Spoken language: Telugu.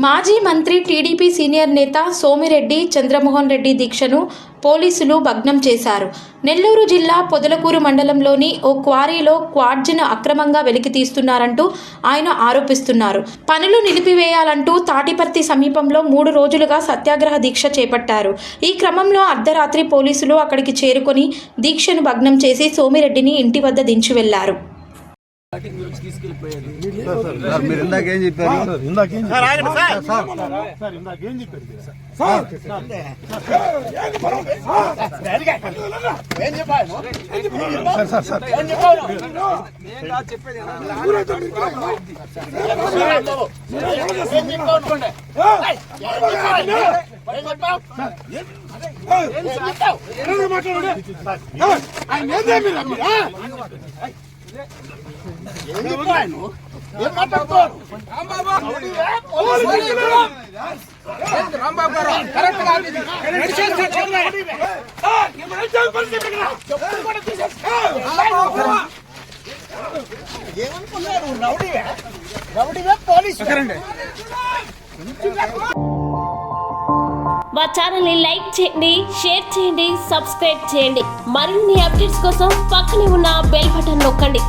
మాజీ మంత్రి టీడీపీ సీనియర్ నేత సోమిరెడ్డి చంద్రమోహన్ రెడ్డి దీక్షను పోలీసులు భగ్నం చేశారు. నెల్లూరు జిల్లా పొదలకూరు మండలంలోని ఓ క్వారీలో క్వాడ్జిను అక్రమంగా వెలికితీస్తున్నారంటూ ఆయన ఆరోపిస్తున్నారు. పనులు నిలిపివేయాలంటూ తాటిపర్తి సమీపంలో 3 రోజులుగా సత్యాగ్రహ దీక్ష చేపట్టారు. ఈ క్రమంలో అర్ధరాత్రి పోలీసులు అక్కడికి చేరుకొని దీక్షను భగ్నం చేసి సోమిరెడ్డిని ఇంటి వద్ద దించి వెళ్లారు. మా ఛానల్ ని లైక్ చేయండి, షేర్ చేయండి, సబ్స్క్రైబ్ చేయండి. మరిన్ని అప్డేట్స్ కోసం పక్కనే ఉన్న బెల్ బటన్ నొక్కండి.